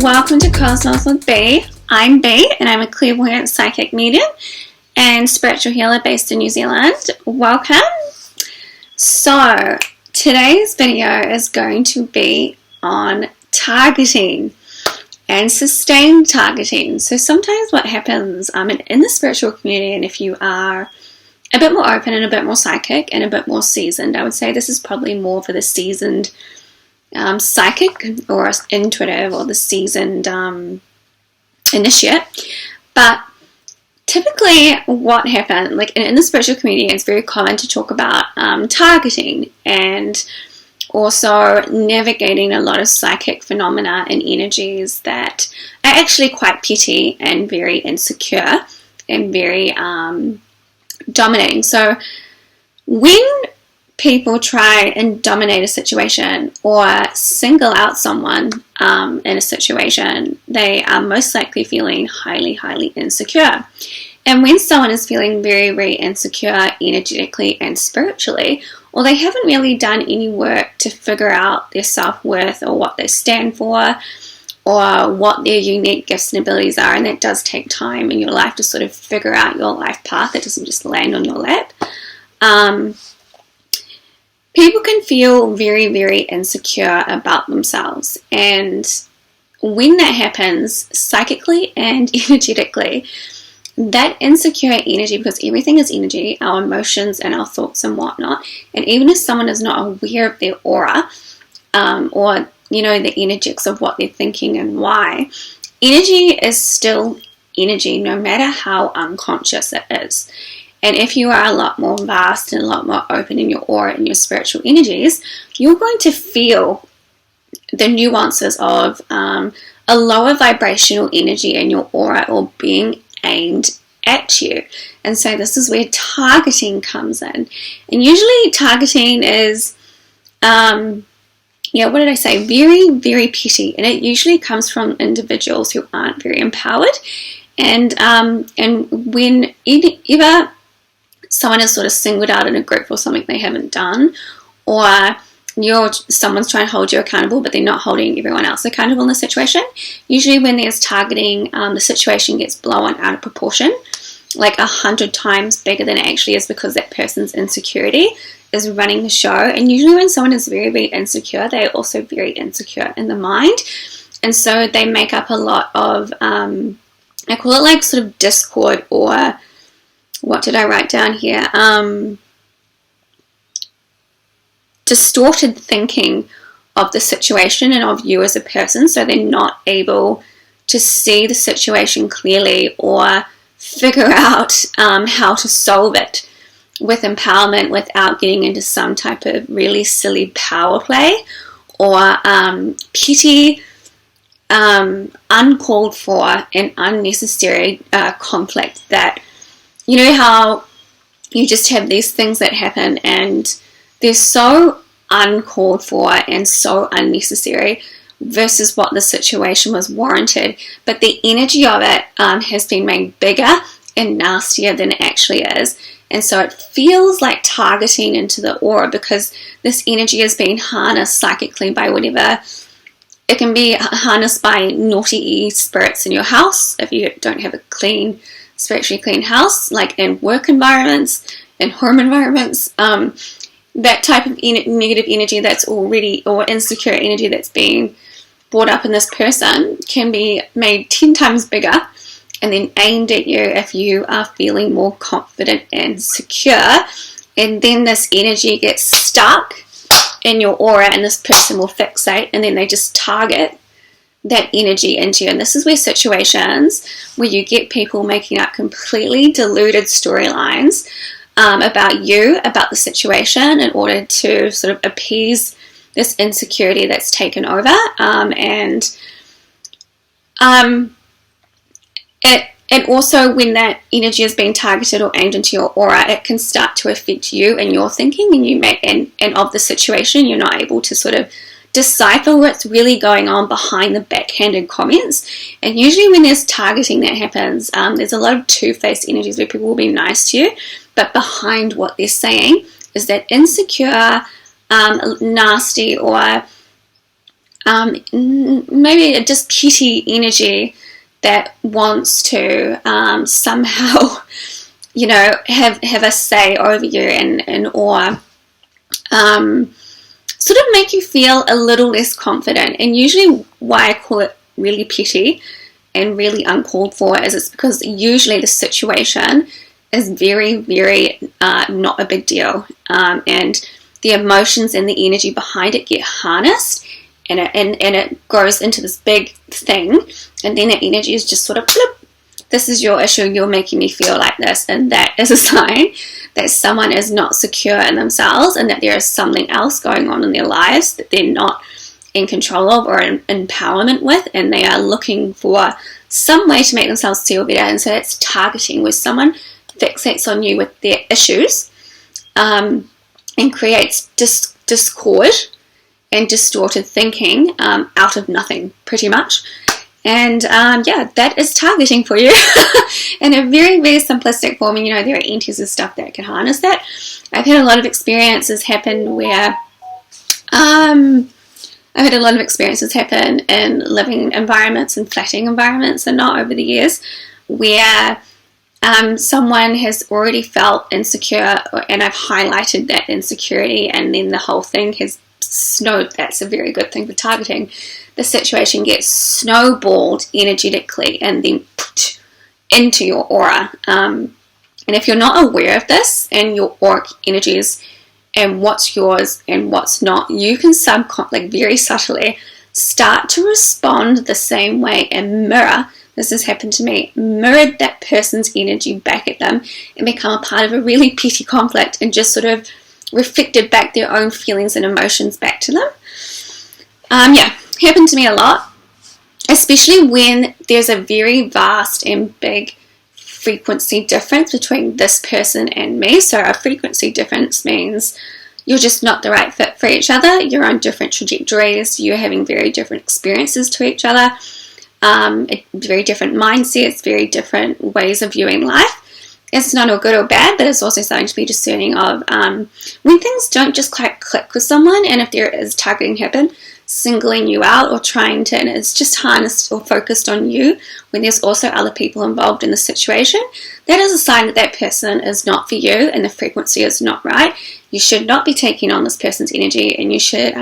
Welcome to Cosmos with B. I'm B and I'm a clairvoyant psychic medium and spiritual healer based in New Zealand. Welcome. So today's video is going to be on targeting and sustained targeting. So sometimes what happens in the spiritual community, and if you are a bit more open and a bit more psychic and a bit more seasoned, I would say this is probably more for the seasoned psychic or intuitive or the seasoned initiate. But typically what happens, like in the spiritual community, it's very common to talk about targeting and also navigating a lot of psychic phenomena and energies that are actually quite petty and very insecure and very dominating. So when people try and dominate a situation or single out someone in a situation, they are most likely feeling highly, highly insecure. And when someone is feeling very, very insecure energetically and spiritually, or they haven't really done any work to figure out their self-worth or what they stand for or what their unique gifts and abilities are, and that does take time in your life to sort of figure out your life path. It doesn't just land on your lap. People can feel very, very insecure about themselves, and when that happens psychically and energetically, that insecure energy, because everything is energy, our emotions and our thoughts and whatnot, and even if someone is not aware of their aura or the energetics of what they're thinking and why, energy is still energy no matter how unconscious it is. And if you are a lot more vast and a lot more open in your aura and your spiritual energies, you're going to feel the nuances of a lower vibrational energy in your aura or being aimed at you. And so this is where targeting comes in. And usually targeting is, very, very petty. And it usually comes from individuals who aren't very empowered. And whenever someone is sort of singled out in a group for something they haven't done, or someone's trying to hold you accountable but they're not holding everyone else accountable in the situation, usually when there's targeting, the situation gets blown out of proportion, like 100 times bigger than it actually is, because that person's insecurity is running the show. And usually when someone is very, very insecure, they're also very insecure in the mind, and so they make up a lot of I call it like sort of discord, or what did I write down here? Distorted thinking of the situation and of you as a person, so they're not able to see the situation clearly or figure out how to solve it with empowerment without getting into some type of really silly power play or petty, uncalled for and unnecessary conflict. That, you know how you just have these things that happen and they're so uncalled for and so unnecessary versus what the situation was warranted, but the energy of it has been made bigger and nastier than it actually is. And so it feels like targeting into the aura, because this energy is being harnessed psychically by whatever. It can be harnessed by naughty spirits in your house if you don't have a spiritually clean house, like in work environments, in home environments. That type of negative energy that's already, or insecure energy that's being brought up in this person, can be made 10 times bigger and then aimed at you if you are feeling more confident and secure. And then this energy gets stuck in your aura and this person will fixate, and then they just target that energy into you. And this is where situations where you get people making up completely deluded storylines about you, about the situation, in order to sort of appease this insecurity that's taken over. And also when that energy is being targeted or aimed into your aura, it can start to affect you and your thinking, and of the situation. You're not able to sort of decipher what's really going on behind the backhanded comments. And usually when there's targeting that happens, there's a lot of two-faced energies where people will be nice to you, but behind what they're saying is that insecure, nasty, or maybe a just petty energy that wants to somehow, have a say over you or sort of make you feel a little less confident. And usually why I call it really petty and really uncalled for is it's because usually the situation is very, very not a big deal. And the emotions and the energy behind it get harnessed and it goes into this big thing. And then that energy is just sort of, bloop, this is your issue, you're making me feel like this. And that is a sign that someone is not secure in themselves and that there is something else going on in their lives that they're not in control of or in empowerment with, and they are looking for some way to make themselves feel better. And so that's targeting, where someone fixates on you with their issues and creates discord and distorted thinking out of nothing, pretty much. And that is targeting for you in a very, very simplistic form. And there are entities and stuff that can harness that. I've had a lot of experiences happen where in living environments and flatting environments and not over the years, where someone has already felt insecure and I've highlighted that insecurity, and then the whole thing has that's a very good thing for targeting. The situation gets snowballed energetically and then put into your aura. And if you're not aware of this and your auric energies and what's yours and what's not, you can very subtly start to respond the same way and mirror. This has happened to me. Mirrored that person's energy back at them and become a part of a really petty conflict and just sort of reflected back their own feelings and emotions back to them. Happened to me a lot, especially when there's a very vast and big frequency difference between this person and me. So a frequency difference means you're just not the right fit for each other. You're on different trajectories. You're having very different experiences to each other, very different mindsets, very different ways of viewing life. It's not all good or bad, but it's also something to be discerning of when things don't just quite click with someone, and if there is targeting happen, singling you out or trying to, and it's just harnessed or focused on you when there's also other people involved in the situation, that is a sign that that person is not for you and the frequency is not right. You should not be taking on this person's energy, and you should,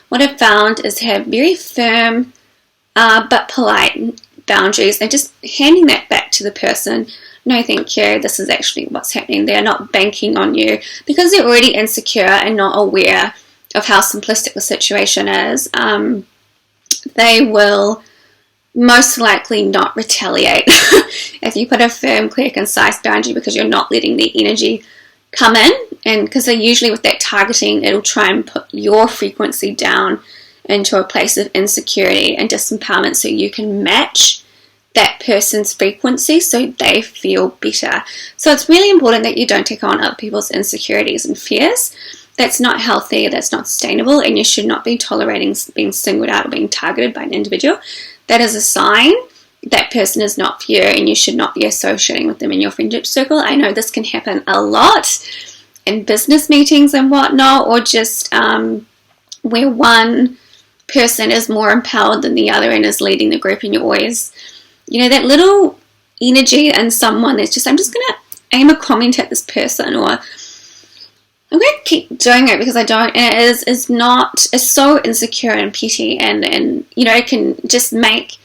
what I've found is have very firm but polite boundaries and just handing that back to the person. No, thank you. This is actually what's happening. They're not banking on you because they're already insecure and not aware of how simplistic the situation is. They will most likely not retaliate if you put a firm, clear, concise boundary, because you're not letting the energy come in. And because they're usually with that targeting, it'll try and put your frequency down into a place of insecurity and disempowerment so you can match that person's frequency so they feel better. So it's really important that you don't take on other people's insecurities and fears. That's not healthy, that's not sustainable, and you should not be tolerating being singled out or being targeted by an individual. That is a sign that person is not for you, and you should not be associating with them in your friendship circle. I know this can happen a lot in business meetings and whatnot, or just where one person is more empowered than the other and is leading the group, and you're always, that little energy in someone that's just, I'm just going to aim a comment at this person, or I'm going to keep doing it because I don't, and it's so insecure and petty, and it can just make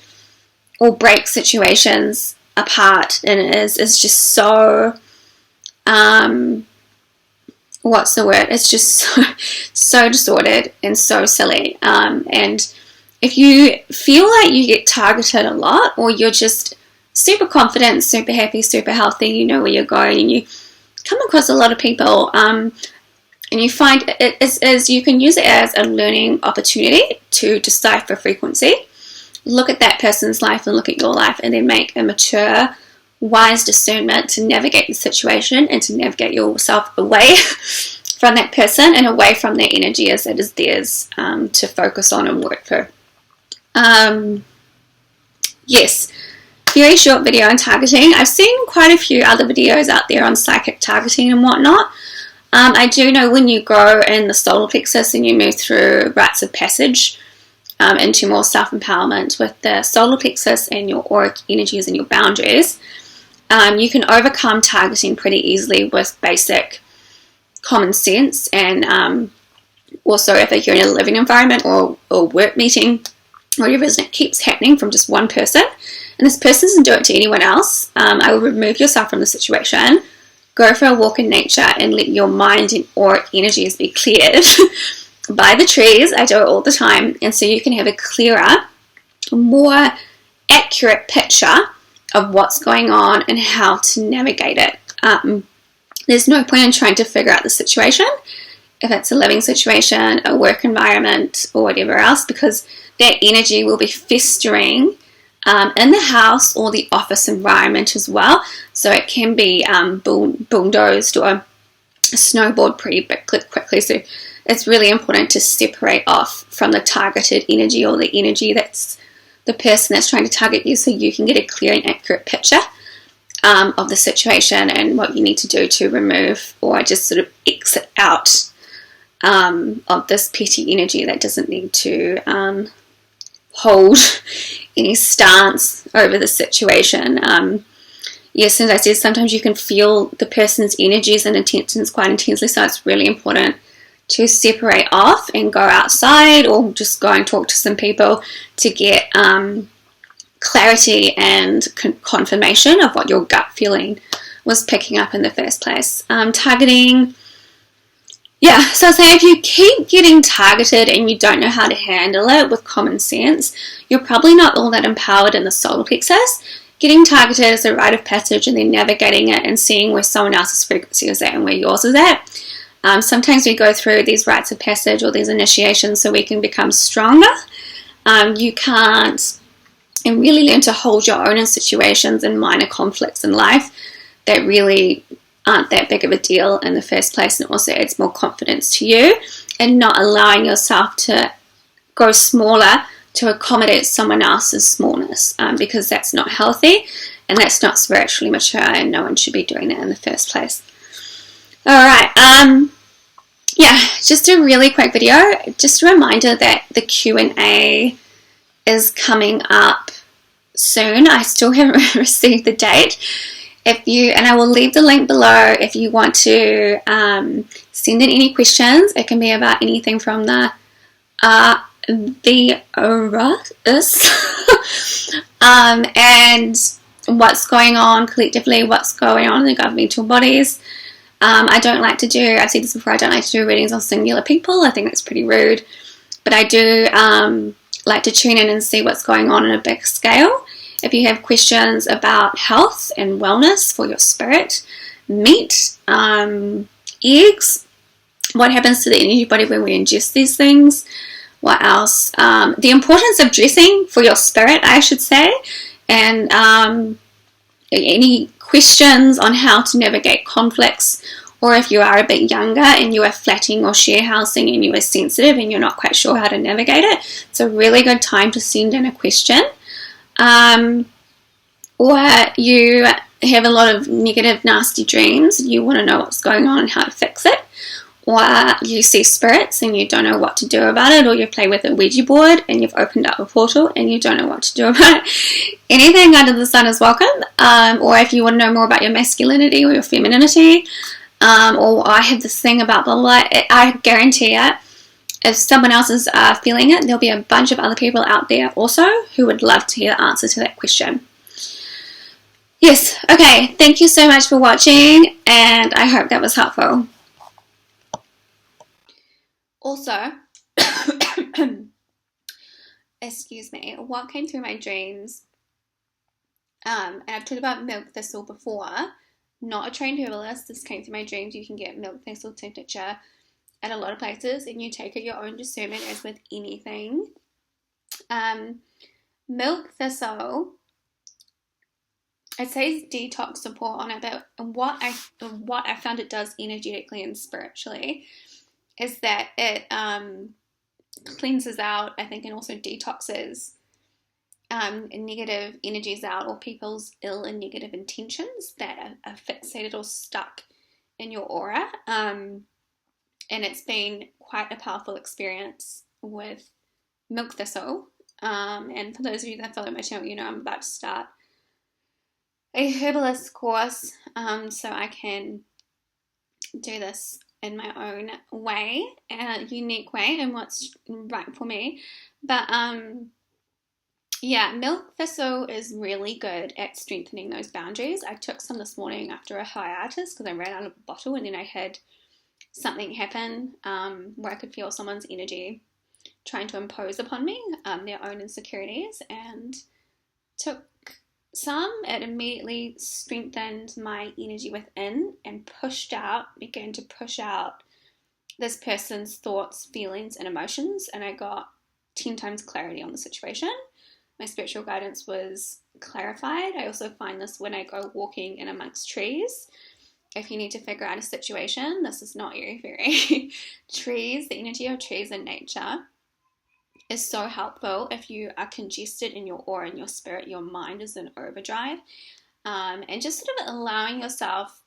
or break situations apart, and it's just so, what's the word? It's just so distorted and so silly. And if you feel like you get targeted a lot, or you're just super confident, super happy, super healthy, you know where you're going, and you come across a lot of people, and you find it is you can use it as a learning opportunity to decipher frequency. Look at that person's life and look at your life, and then make a mature, wise discernment to navigate the situation and to navigate yourself away from that person and away from their energy as it is theirs to focus on and work through. Yes, very short video on targeting. I've seen quite a few other videos out there on psychic targeting and whatnot. I do know when you grow in the solar plexus and you move through rites of passage, into more self-empowerment with the solar plexus and your auric energies and your boundaries, you can overcome targeting pretty easily with basic common sense. And also, if you're in a living environment or work meeting or whatever, it keeps happening from just one person, and this person doesn't do it to anyone else, I would remove yourself from the situation, go for a walk in nature, and let your mind and auric energies be cleared by the trees. I do it all the time, and so you can have a clearer, more accurate picture of what's going on and how to navigate it. There's no point in trying to figure out the situation, if it's a living situation, a work environment, or whatever else, because that energy will be festering in the house or the office environment as well. So it can be bulldozed or snowballed pretty quickly. So it's really important to separate off from the targeted energy or the energy that's the person that's trying to target you, so you can get a clear and accurate picture of the situation and what you need to do to remove or just sort of exit out of this petty energy that doesn't need to hold any stance over the situation. Yes, as I said, sometimes you can feel the person's energies and intentions quite intensely, so it's really important to separate off and go outside or just go and talk to some people to get clarity and confirmation of what your gut feeling was picking up in the first place. Targeting, yeah, so say if you keep getting targeted and you don't know how to handle it with common sense, you're probably not all that empowered in the solar plexus. Getting targeted is a rite of passage, and then navigating it and seeing where someone else's frequency is at and where yours is at. Sometimes we go through these rites of passage or these initiations so we can become stronger. You can't and really learn to hold your own in situations and minor conflicts in life that really aren't that big of a deal in the first place, and also adds more confidence to you, and not allowing yourself to go smaller to accommodate someone else's smallness, because that's not healthy and that's not spiritually mature, and no one should be doing that in the first place. Alright, yeah, just a really quick video, just a reminder that the Q&A is coming up soon. I still haven't received the date. And I will leave the link below if you want to send in any questions. It can be about anything from the and what's going on collectively, what's going on in the governmental bodies. I don't like to do, I've said this before, I don't like to do readings on singular people. I think that's pretty rude. But I do like to tune in and see what's going on a big scale. If you have questions about health and wellness for your spirit, meat, eggs, what happens to the energy body when we ingest these things, what else, the importance of dressing for your spirit, I should say, and any questions on how to navigate conflicts, or if you are a bit younger and you are flatting or share housing and you are sensitive and you're not quite sure how to navigate it, it's a really good time to send in a question. Or you have a lot of negative, nasty dreams and you want to know what's going on and how to fix it, or you see spirits and you don't know what to do about it, or you play with a Ouija board and you've opened up a portal and you don't know what to do about it. Anything under the sun is welcome. Or if you want to know more about your masculinity or your femininity, or I have this thing about blah, blah, blah, I guarantee it, if someone else is feeling it, there'll be a bunch of other people out there also who would love to hear the answer to that question. Yes, okay, thank you so much for watching, and I hope that was helpful. Also, excuse me, what came through my dreams, and I've talked about milk thistle before, not a trained herbalist, this came through my dreams. You can get milk thistle tincture at a lot of places, and you take it your own discernment as with anything. Milk thistle, it says detox support on it, but what I found it does energetically and spiritually is that it cleanses out, I think, and also detoxes negative energies out, or people's ill and negative intentions that are fixated or stuck in your aura. And it's been quite a powerful experience with milk thistle. And for those of you that follow my channel, you know I'm about to start a herbalist course, so I can do this in my own way, a unique way, and what's right for me. But yeah, milk thistle is really good at strengthening those boundaries. I took some this morning after a hiatus because I ran out of a bottle, and then I had something happen where I could feel someone's energy trying to impose upon me their own insecurities, and took some. It immediately strengthened my energy within and began to push out this person's thoughts, feelings, and emotions, and I got 10 times clarity on the situation. My spiritual guidance was clarified. I also find this when I go walking in amongst trees. If you need to figure out a situation, this is not airy-fairy. Trees, the energy of trees in nature is so helpful. If you are congested in your aura and your spirit, your mind is in overdrive, and just sort of allowing yourself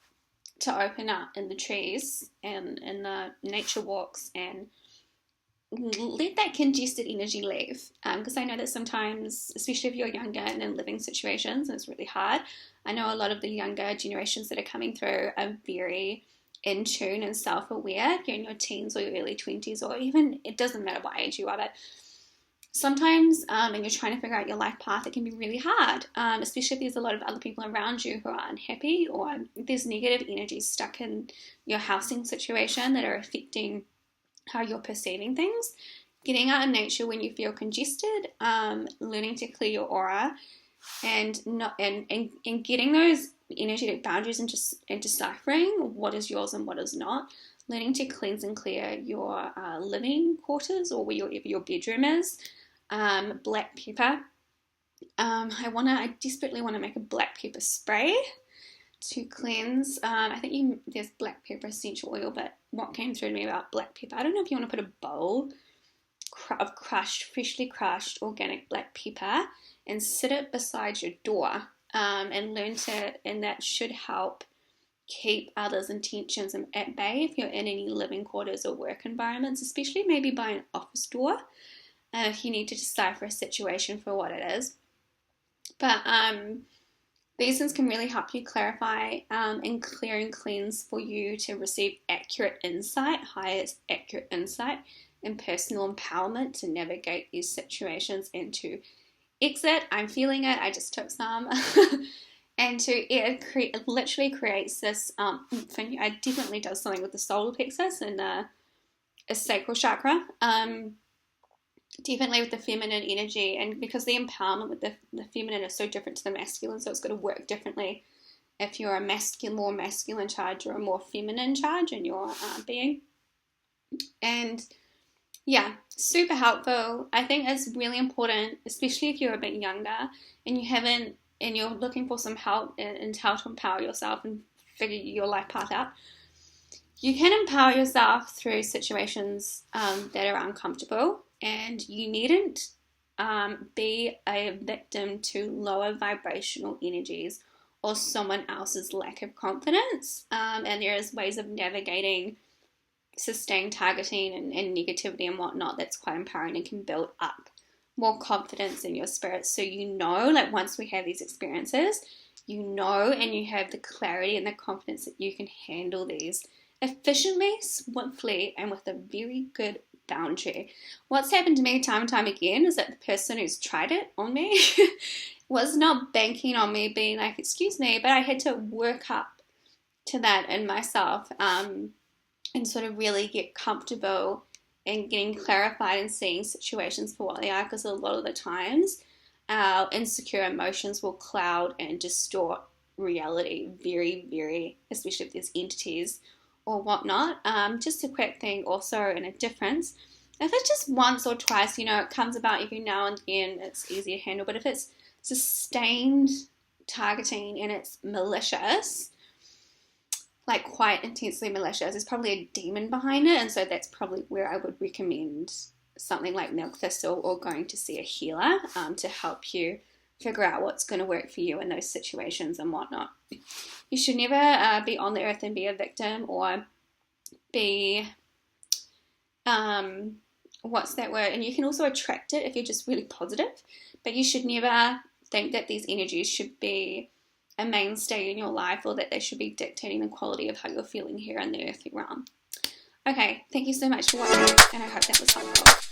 to open up in the trees and in the nature walks and let that congested energy leave, because I know that sometimes, especially if you're younger and in living situations, it's really hard. I know a lot of the younger generations that are coming through are very in tune and self-aware. If you're in your teens or your early 20s, or even, it doesn't matter what age you are, but sometimes when you're trying to figure out your life path, it can be really hard, especially if there's a lot of other people around you who are unhappy, or there's negative energies stuck in your housing situation that are affecting how you're perceiving things. Getting out in nature when you feel congested, learning to clear your aura, and getting those energetic boundaries and deciphering what is yours and what is not. Learning to cleanse and clear your living quarters, or wherever your bedroom is. Black pepper. I desperately want to make a black pepper spray to cleanse. I think there's black pepper essential oil, but what came through to me about black pepper, I don't know if you want to put a bowl of freshly crushed organic black pepper and sit it beside your door, and that should help keep others' intentions at bay if you're in any living quarters or work environments, especially maybe by an office door, if you need to decipher a situation for what it is. But these things can really help you clarify and clear and cleanse for you to receive accurate insight, highest accurate insight, and personal empowerment to navigate these situations and to exit. I'm feeling it. I just took some. And it literally creates this, it definitely does something with the solar plexus and a sacral chakra. Definitely with the feminine energy, and because the empowerment with the feminine is so different to the masculine, so it's going to work differently if you're a more masculine charge or a more feminine charge in your being. And yeah, super helpful. I think it's really important, especially if you're a bit younger and you're looking for some help and how to empower yourself and figure your life path out. You can empower yourself through situations that are uncomfortable, and you needn't be a victim to lower vibrational energies or someone else's lack of confidence. And there is ways of navigating sustained targeting and negativity and whatnot that's quite empowering and can build up more confidence in your spirit. So like once we have these experiences, and you have the clarity and the confidence that you can handle these efficiently, swiftly, and with a very good boundary. What's happened to me time and time again is that the person who's tried it on me was not banking on me being like, excuse me, but I had to work up to that in myself, and sort of really get comfortable and getting clarified and seeing situations for what they are, because a lot of the times our insecure emotions will cloud and distort reality very, very, especially if there's entities or whatnot. Just a quick thing also, and a difference, if it's just once or twice, it comes about every now and again, it's easy to handle. But if it's sustained targeting and it's malicious, like quite intensely malicious, there's probably a demon behind it, and so that's probably where I would recommend something like milk thistle or going to see a healer to help you figure out what's going to work for you in those situations and whatnot. You should never be on the earth and be a victim or be what's that word? And you can also attract it if you're just really positive, but you should never think that these energies should be a mainstay in your life, or that they should be dictating the quality of how you're feeling here in the earthly realm. Okay, thank you so much for watching, and I hope that was helpful.